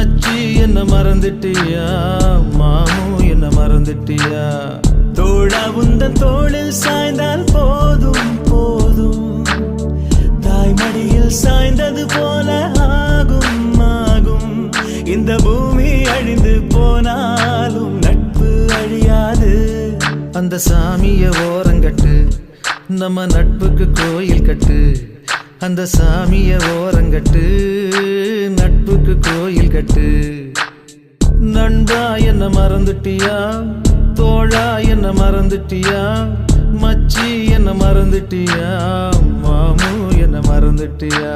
மச்சி என்ன மறந்துட்டியா, மாமு என்ன மறந்துட்டியா? தோழா உந்தன் தோளில் சாய்ந்தால் போதும் போதும், தாய்மடியில் சாய்ந்தது போல ஆகும் ஆகும். இந்த பூமி அழிந்து போனாலும் நட்பு அழியாது. அந்த சாமிய ஓரங்கட்டு, நம்ம நட்புக்கு கோயில் கட்டு. அந்த சாமிய ஓரங்கட்டு, நட்புக்கு கோயில் கட்டு. நண்பா என்ன மறந்துட்டியா, தோழா என்ன மறந்துட்டியா? மச்சி என்ன மறந்துட்டியா, மாமு என்ன மறந்துட்டியா?